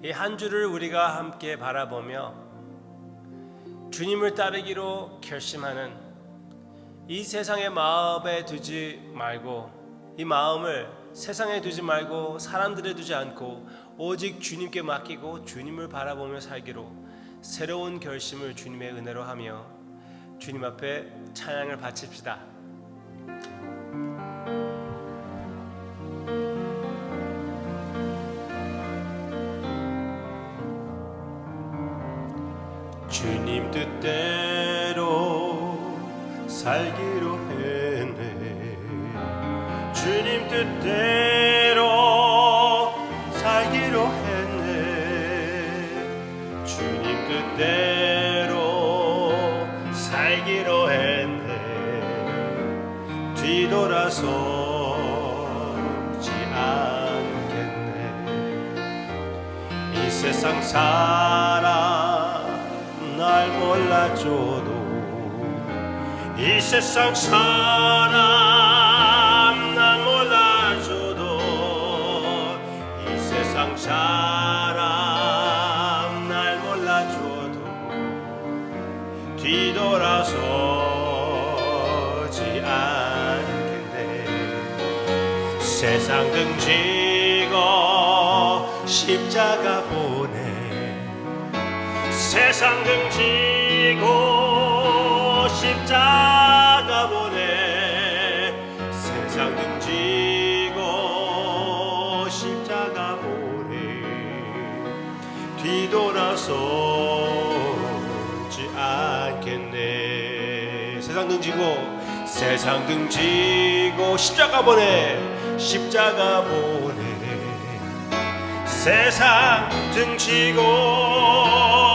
이 한 주를 우리가 함께 바라보며 주님을 따르기로 결심하는 이 세상의 마음에 두지 말고, 이 마음을 세상에 두지 말고 사람들에 두지 않고 오직 주님께 맡기고 주님을 바라보며 살기로 새로운 결심을 주님의 은혜로 하며 주님 앞에 찬양을 바칩시다. 주님 뜻대로 살기로 했네. 주님 뜻대로 살기로 했네. 주님 뜻대로 살기로 했네. 뒤돌아서지 않겠네. 이 세상 사람 날 몰라줘도, 이 세상 사람 날 몰라줘도, 이 세상 사람 날 몰라줘도 뒤돌아서지 않겠네. 세상 등지고 십자가 보내. 세상 등지고 십자가 보내. 세상 등지고 십자가 보내. 뒤돌아서지 않겠네. 세상 등지고 십자가 보내. 십자가 보내. 세상 등지고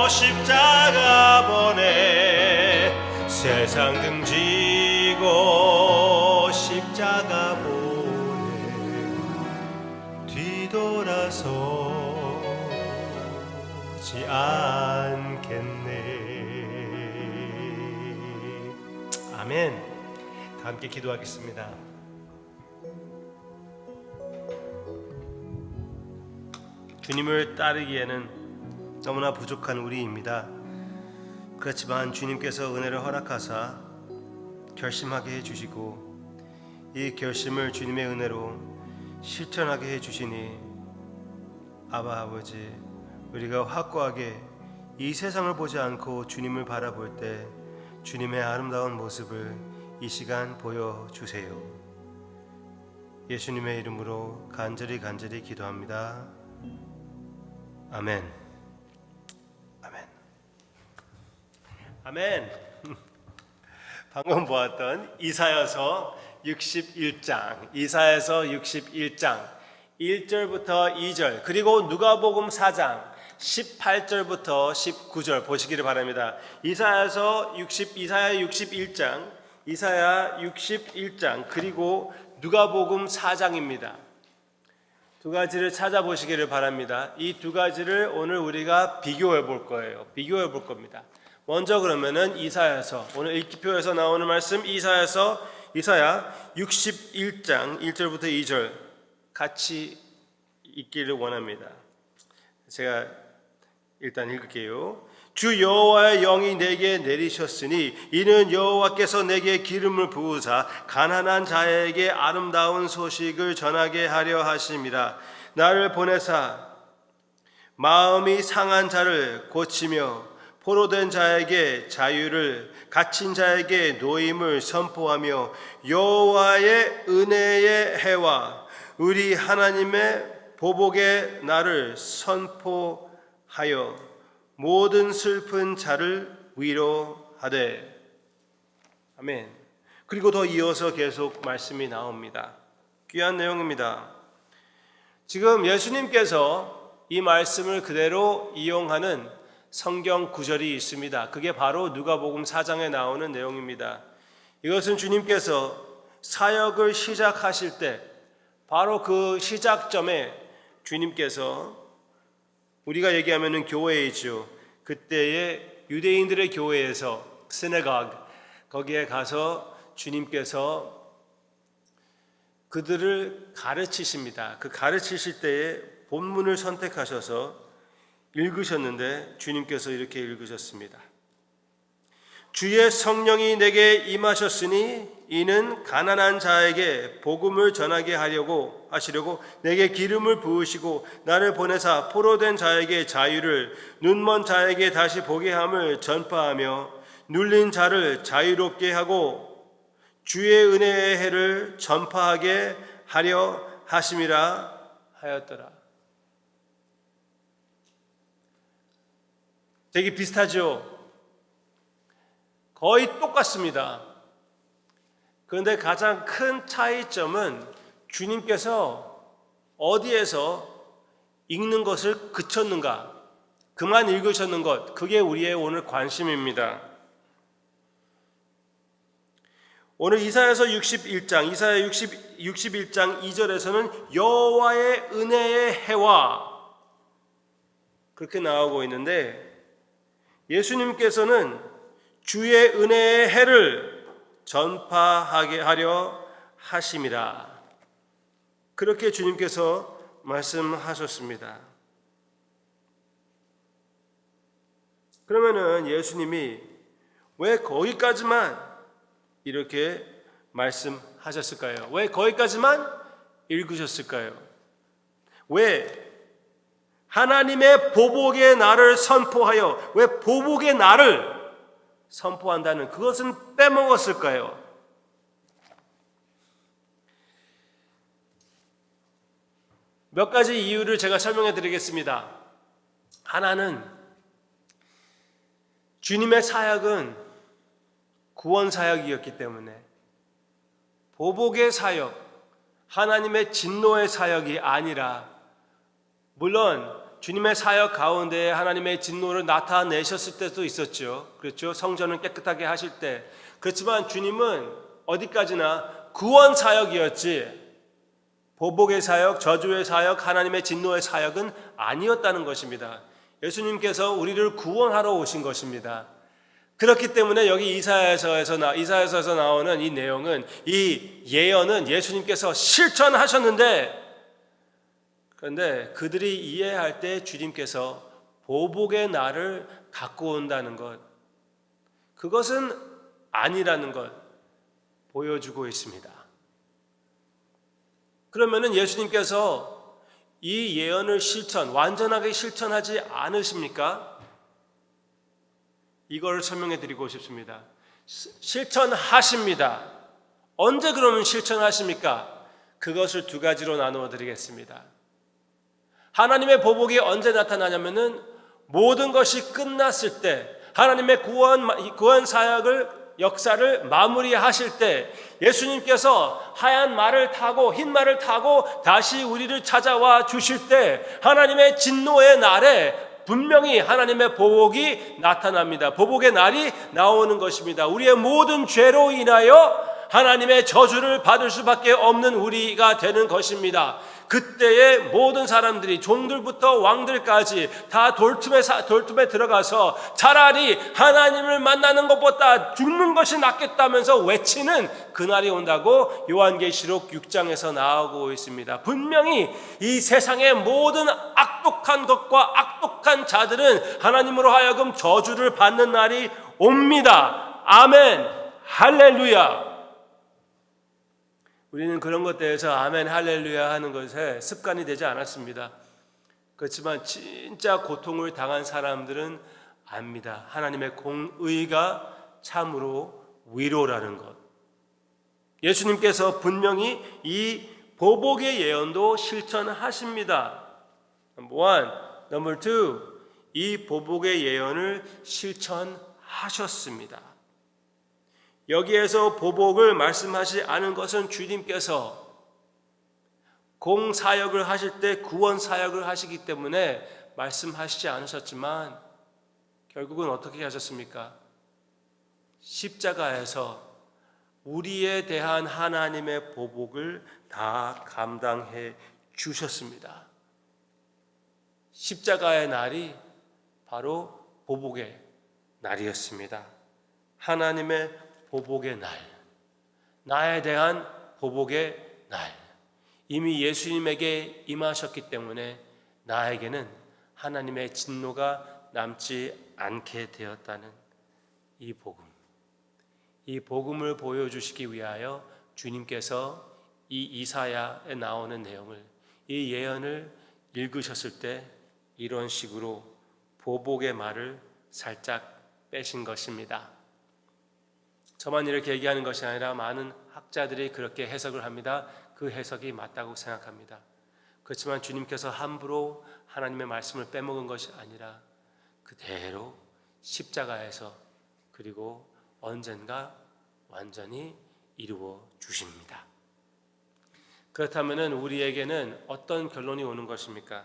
십자가 보내. 세상 등지고 십자가 보내. 뒤돌아서지 않겠네. 아멘. 다 함께 기도하겠습니다. 주님을 따르기에는 너무나 부족한 우리입니다. 그렇지만 주님께서 은혜를 허락하사 결심하게 해주시고 이 결심을 주님의 은혜로 실천하게 해주시니 아바 아버지, 우리가 확고하게 이 세상을 보지 않고 주님을 바라볼 때 주님의 아름다운 모습을 이 시간 보여주세요. 예수님의 이름으로 간절히 기도합니다. 아멘. 아멘. 아멘. 방금 보았던 이사야서 61장 1절부터 2절, 그리고 누가복음 4장 18절부터 19절 보시기를 바랍니다. 이사야 61장 그리고 누가복음 4장입니다. 두 가지를 찾아보시기를 바랍니다. 이 두 가지를 오늘 우리가 비교해 볼 겁니다. 먼저 그러면은 이사야서, 오늘 읽기표에서 나오는 말씀 이사야 61장 1절부터 2절 같이 읽기를 원합니다. 제가 일단 읽을게요. 주 여호와의 영이 내게 내리셨으니 이는 여호와께서 내게 기름을 부으사 가난한 자에게 아름다운 소식을 전하게 하려 하심이라. 나를 보내사 마음이 상한 자를 고치며 포로된 자에게 자유를, 갇힌 자에게 노임을 선포하며 여호와의 은혜의 해와 우리 하나님의 보복의 날을 선포하여 모든 슬픈 자를 위로하되. 아멘. 그리고 더 이어서 계속 말씀이 나옵니다. 귀한 내용입니다. 지금 예수님께서 이 말씀을 그대로 이용하는 성경 구절이 있습니다. 그게 바로 누가복음 4장에 나오는 내용입니다. 이것은 주님께서 사역을 시작하실 때 바로 그 시작점에 주님께서, 우리가 얘기하면은 교회이죠. 그때의 유대인들의 교회에서 시네고그, 거기에 가서 주님께서 그들을 가르치십니다. 그 가르치실 때에 본문을 선택하셔서 읽으셨는데 주님께서 이렇게 읽으셨습니다. 주의 성령이 내게 임하셨으니 이는 가난한 자에게 복음을 전하게 하시려고 내게 기름을 부으시고 나를 보내사 포로된 자에게 자유를, 눈먼 자에게 다시 보게 함을 전파하며 눌린 자를 자유롭게 하고 주의 은혜의 해를 전파하게 하려 하심이라 하였더라. 되게 비슷하죠? 거의 똑같습니다. 그런데 가장 큰 차이점은 주님께서 어디에서 읽는 것을 그쳤는가, 그만 읽으셨는 것, 그게 우리의 오늘 관심입니다. 오늘 이사야서 61장 2절에서는 여호와의 은혜의 해와 그렇게 나오고 있는데, 예수님께서는 주의 은혜의 해를 전파하게 하려 하심이라, 그렇게 주님께서 말씀하셨습니다. 그러면은 예수님이 왜 거기까지만 이렇게 말씀하셨을까요? 왜 거기까지만 읽으셨을까요? 왜 하나님의 보복의 날을 선포하여, 왜 보복의 날을 선포한다는 그것은 빼먹었을까요? 몇 가지 이유를 제가 설명해 드리겠습니다. 하나는 주님의 사역은 구원 사역이었기 때문에 보복의 사역, 하나님의 진노의 사역이 아니라, 물론 주님의 사역 가운데 하나님의 진노를 나타내셨을 때도 있었죠. 그렇죠? 성전을 깨끗하게 하실 때. 그렇지만 주님은 어디까지나 구원 사역이었지, 보복의 사역, 저주의 사역, 하나님의 진노의 사역은 아니었다는 것입니다. 예수님께서 우리를 구원하러 오신 것입니다. 그렇기 때문에 여기 이사야서에서 나오는 이 내용은, 이 예언은 예수님께서 실천하셨는데, 그런데 그들이 이해할 때 주님께서 보복의 날을 갖고 온다는 것, 그것은 아니라는 것 보여주고 있습니다. 그러면은 예수님께서 이 예언을 완전하게 실천하지 않으십니까? 이걸 설명해 드리고 싶습니다. 실천하십니다. 언제 그러면 실천하십니까? 그것을 두 가지로 나누어 드리겠습니다. 하나님의 보복이 언제 나타나냐면은 모든 것이 끝났을 때, 하나님의 구원 사역을, 역사를 마무리하실 때, 예수님께서 하얀 말을 타고, 흰 말을 타고 다시 우리를 찾아와 주실 때, 하나님의 진노의 날에 분명히 하나님의 보복이 나타납니다. 보복의 날이 나오는 것입니다. 우리의 모든 죄로 인하여 하나님의 저주를 받을 수밖에 없는 우리가 되는 것입니다. 그때에 모든 사람들이, 종들부터 왕들까지 다 돌틈에 들어가서 차라리 하나님을 만나는 것보다 죽는 것이 낫겠다면서 외치는 그날이 온다고 요한계시록 6장에서 나오고 있습니다. 분명히 이 세상의 모든 악독한 것과 악독한 자들은 하나님으로 하여금 저주를 받는 날이 옵니다. 아멘, 할렐루야. 우리는 그런 것 대해서 아멘 할렐루야 하는 것에 습관이 되지 않았습니다. 그렇지만 진짜 고통을 당한 사람들은 압니다. 하나님의 공의가 참으로 위로라는 것. 예수님께서 분명히 이 보복의 예언도 실천하십니다. Number two, 이 보복의 예언을 실천하셨습니다. 여기에서 보복을 말씀하지 않은 것은 주님께서 공사역을 하실 때 구원 사역을 하시기 때문에 말씀하시지 않으셨지만, 결국은 어떻게 하셨습니까? 십자가에서 우리에 대한 하나님의 보복을 다 감당해 주셨습니다. 십자가의 날이 바로 보복의 날이었습니다. 하나님의 보복의 날, 나에 대한 보복의 날, 이미 예수님에게 임하셨기 때문에 나에게는 하나님의 진노가 남지 않게 되었다는 이 복음, 이 복음을 보여주시기 위하여 주님께서 이 이사야에 나오는 내용을, 이 예언을 읽으셨을 때 이런 식으로 보복의 말을 살짝 빼신 것입니다. 저만 이렇게 얘기하는 것이 아니라 많은 학자들이 그렇게 해석을 합니다. 그 해석이 맞다고 생각합니다. 그렇지만 주님께서 함부로 하나님의 말씀을 빼먹은 것이 아니라 그대로 십자가에서 그리고 언젠가 완전히 이루어 주십니다. 그렇다면 우리에게는 어떤 결론이 오는 것입니까?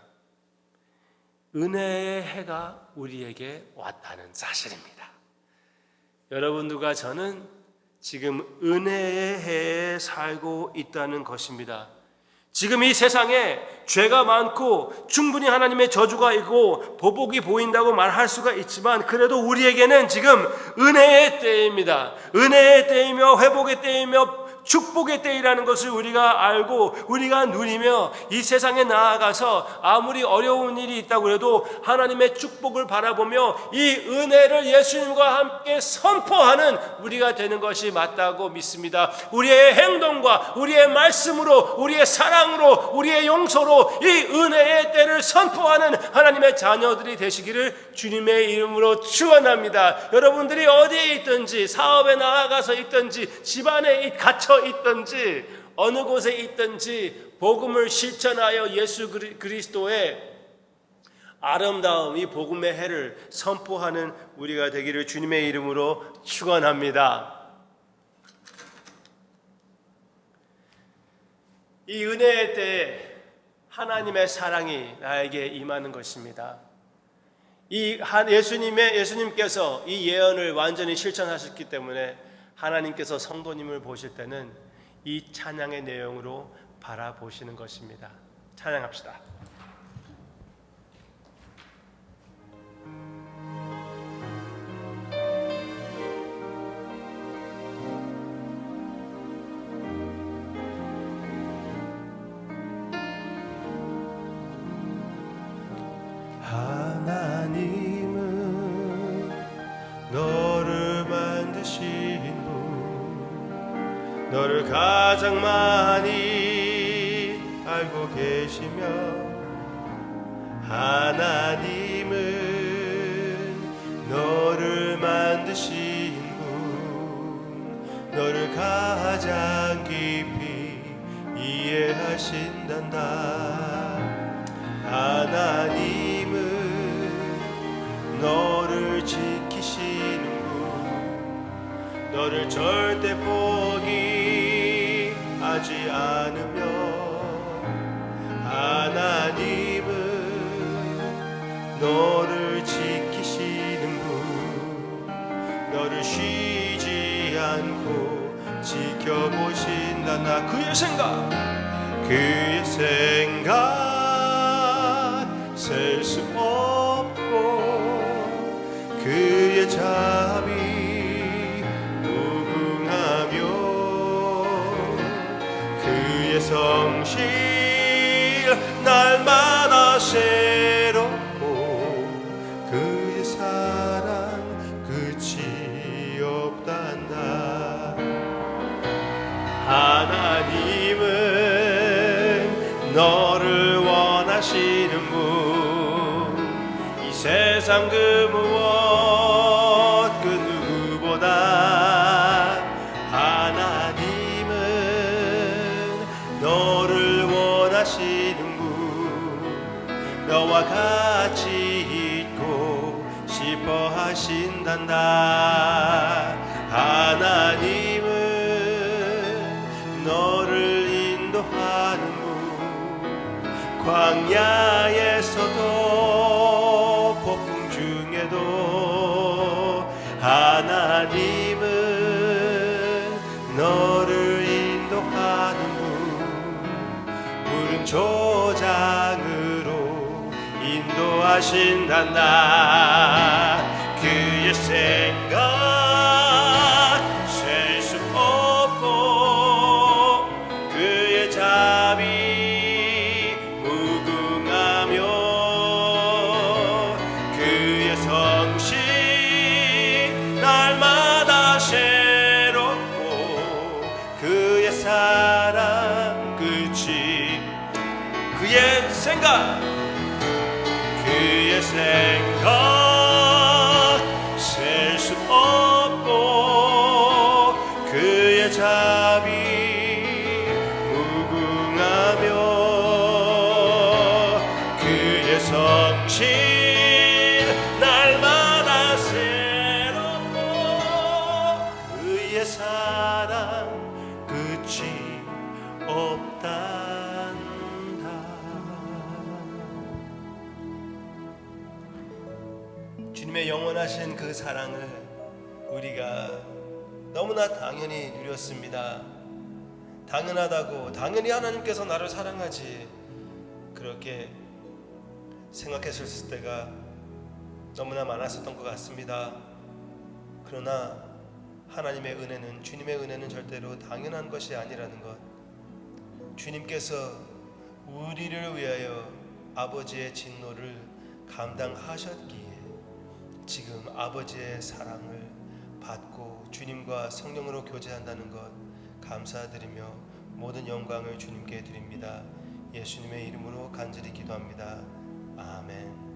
은혜의 해가 우리에게 왔다는 사실입니다. 여러분들과 저는 지금 은혜의 해에 살고 있다는 것입니다. 지금 이 세상에 죄가 많고 충분히 하나님의 저주가 있고 보복이 보인다고 말할 수가 있지만 그래도 우리에게는 지금 은혜의 때입니다. 은혜의 때이며 회복의 때이며 축복의 때이라는 것을 우리가 알고 우리가 누리며 이 세상에 나아가서 아무리 어려운 일이 있다고 해도 하나님의 축복을 바라보며 이 은혜를 예수님과 함께 선포하는 우리가 되는 것이 맞다고 믿습니다. 우리의 행동과 우리의 말씀으로 우리의 사랑으로 우리의 용서로 이 은혜의 때를 선포하는 하나님의 자녀들이 되시기를 주님의 이름으로 축원합니다. 여러분들이 어디에 있든지 사업에 나아가서 있든지 집안에 갇혀 있든지 어느 곳에 있든지 복음을 실천하여 예수 그리스도의 아름다움 이 복음의 해를 선포하는 우리가 되기를 주님의 이름으로 축원합니다. 이 은혜의 때에 하나님의 사랑이 나에게 임하는 것입니다. 예수님께서 이 예언을 완전히 실천하셨기 때문에 하나님께서 성도님을 보실 때는 이 찬양의 내용으로 바라보시는 것입니다. 찬양합시다. 하나님은 너를 만드신 분, 너를 가장 많이 알고 계시며, 하나님은 너를 만드신 분, 너를 가장 깊이 이해하신단다. 하나님은 너를 지키시는 분, 너를 절대 포기하지 않으며, 하나님은 너를 지키시는 분, 너를 쉬지 않고 지켜보신다. 나 그의 생각 셀 수 없고 그의 자비 무궁하며 그의 성실 날마다 새롭고 그의 사랑 끝이 없단다. 하나님은 너를 원하시는 분, 이 세상 그 무엇 그 누구보다 하나님은 너를 원하시는 분, 너와 같이 있고 싶어 하신단다. 하나님은 너를 인도하는 분, 광야에서도 폭풍 중에도 하나님은 너를 인도하는 분, 푸른 초장으로 인도하신단다. 그의 생각 셀 수 없고 그의 자비 무궁하며 그의 생각 셀 수 없고 그의 자비 무궁하며 그의 성실 날마다 새롭고 그의 사랑 끝이 없단다. 주님의 영원하신 그 사랑을 우리가 너무나 당연히 누렸습니다. 당연하다고, 당연히 하나님께서 나를 사랑하지, 그렇게 생각했을 때가 너무나 많았었던 것 같습니다. 그러나 하나님의 은혜는, 주님의 은혜는 절대로 당연한 것이 아니라는 것, 주님께서 우리를 위하여 아버지의 진노를 감당하셨기에 지금 아버지의 사랑을 받고 주님과 성령으로 교제한다는 것 감사드리며 모든 영광을 주님께 드립니다. 예수님의 이름으로 간절히 기도합니다. 아멘.